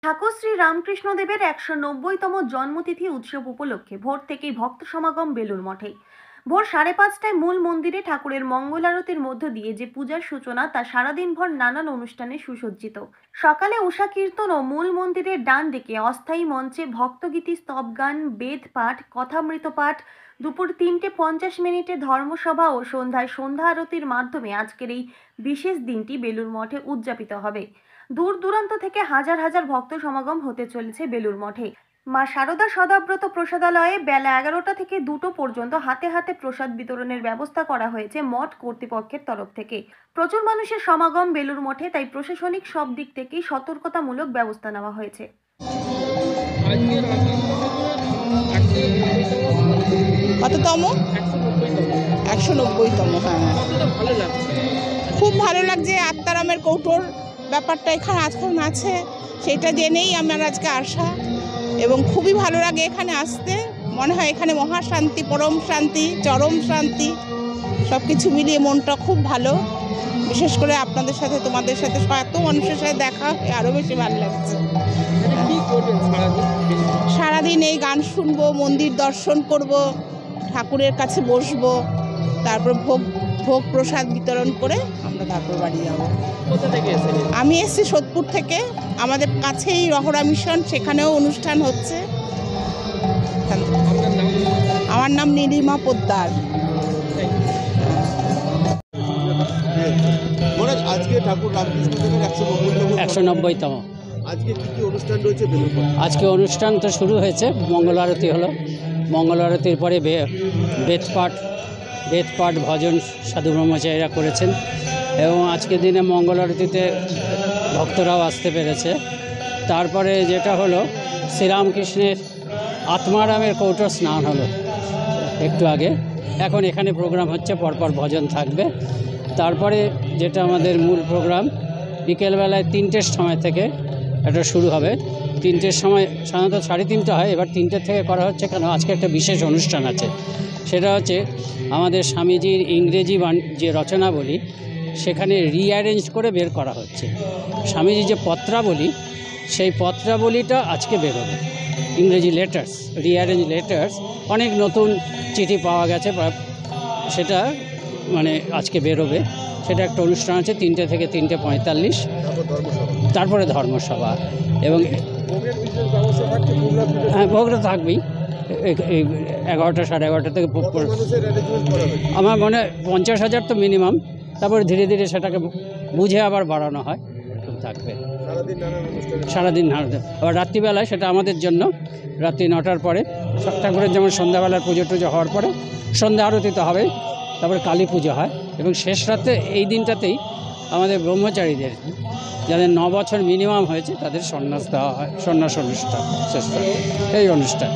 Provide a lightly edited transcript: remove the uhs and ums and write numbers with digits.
ঠাকুর শ্রী রামকৃষ্ণদেবের ১৯০তম জন্মতিথি উৎসব উপলক্ষে ভোর থেকেই ভক্ত সমাগম বেলুড় মঠে। ভোর ৫:৩০টায় মূল মন্দিরে ঠাকুরের মঙ্গল আরতির মধ্য দিয়ে যে পূজার সূচনা তা সারাদিনভর নানান অনুষ্ঠানে সুসজ্জিত। সকালে উষা কীর্তন ও মূল মন্দিরের ডান দিকে অস্থায়ী মঞ্চে ভক্তগীতি, স্তবগান, বেদ পাঠ, কথামৃত পাঠ, দুপুর ৩:৫০ ধর্মসভা ও সন্ধ্যায় সন্ধ্যা আরতির মাধ্যমে আজকের এই বিশেষ দিনটি বেলুড় মঠে উদযাপিত হবে। দূর দূরান্ত থেকে হাজার হাজার ভক্ত সমাগম হতে চলেছে বেলুড় মঠে। মা শারদা সদাব্রত প্রসাদালয়ে বেলা ১১টা থেকে ২টো পর্যন্ত হাতে হাতে প্রসাদ বিতরণের ব্যবস্থা করা হয়েছে মঠ কর্তৃপক্ষের তরফ থেকে। প্রচুর মানুষের সমাগম বেলুড় মঠে, তাই প্রশাসনিক সব দিক থেকেই সতর্কতামূলক ব্যবস্থা নেওয়া হয়েছে। কততম? ১৯০তম। হ্যাঁ, খুব ভালো লাগছে। আত্মারামের কৌটোর ব্যাপারটা এখানে এখন আছে, সেটা জেনেই আমার আজকে আসা, এবং খুবই ভালো লাগে এখানে আসতে। মনে হয় এখানে মহাশান্তি, পরম শান্তি, চরম শান্তি, সব কিছু মিলিয়ে মনটা খুব ভালো। বিশেষ করে আপনাদের সাথে, তোমাদের সাথে, এত মানুষের সাথে দেখা আরও বেশি ভালো লাগছে। সারাদিন এই গান শুনবো, মন্দির দর্শন করব, ঠাকুরের কাছে বসবো, তারপর ভোগ প্রসাদ বিতরণ করে আমরা তারপর বাড়ি যাব। কোথা থেকে এসেছেন? আমি এসেছি সোদপুর থেকে। আমাদের কাছেই রহরা মিশন, সেখানেও অনুষ্ঠান হচ্ছে। আমার নাম নীলিমা পোদ্দার। আজকে ঠাকুর রামকৃষ্ণদেবের ১৯০তম। আজকে কি কি অনুষ্ঠান রয়েছে বেলুড় মঠে? আজকে অনুষ্ঠান তো শুরু হয়েছে, মঙ্গল আরতি হলো। মঙ্গল আরতির পরে বেদপাঠ ভজন সাধু ব্রহ্মচারীরা করেছেন, এবং আজকের দিনে মঙ্গল আরতিতে ভক্তরাও আসতে পেরেছে। তারপরে যেটা হলো, শ্রীরামকৃষ্ণের আত্মারামের কৌটোর স্নান হলো একটু আগে। এখন এখানে প্রোগ্রাম হচ্ছে, পরপর ভজন থাকবে। তারপরে যেটা আমাদের মূল প্রোগ্রাম, বিকেলবেলায় ৩টের সময় থেকে এটা শুরু হবে। ৩টের সময়, সাধারণত ৩:৩০ হয়, এবার ৩টে থেকে করা হচ্ছে। কেন? আজকে একটা বিশেষ অনুষ্ঠান আছে, সেটা হচ্ছে আমাদের স্বামীজির ইংরেজি যে রচনাবলী, সেখানে রিঅ্যারেঞ্জ করে বের করা হচ্ছে। স্বামীজির যে পত্রাবলী, সেই পত্রাবলীটা আজকে বেরোবে। ইংরেজি লেটার্স, রিঅ্যারেঞ্জ লেটার্স, অনেক নতুন চিঠি পাওয়া গেছে, সেটা মানে আজকে বেরোবে। সেটা একটা অনুষ্ঠান আছে ৩টে থেকে ৩:৪৫, তারপরে ধর্মসভা। এবং হ্যাঁ, ভোগটা থাকবেই। ১১টা, ১১:৩০ থেকে আমার মনে হয় ৫০,০০০ তো মিনিমাম। তারপরে ধীরে ধীরে সেটাকে বুঝে আবার বাড়ানো হয়, থাকবে সারাদিন। আবার রাত্রিবেলায় সেটা আমাদের জন্য রাত্রি ৯টার পরে, ঠাকুরের যেমন সন্ধ্যাবেলার পুজো টুজো হওয়ার পরে সন্ধ্যা আরতিতে হবে, তারপরে কালী পুজো হয়, এবং শেষ রাতে এই দিনটাতেই আমাদের ব্রহ্মচারীদের, যাদের ৯ বছর মিনিমাম হয়েছে, তাদের সন্ন্যাস দেওয়া হয়, সন্ন্যাস অনুষ্ঠান শেষ রাতে এই অনুষ্ঠান।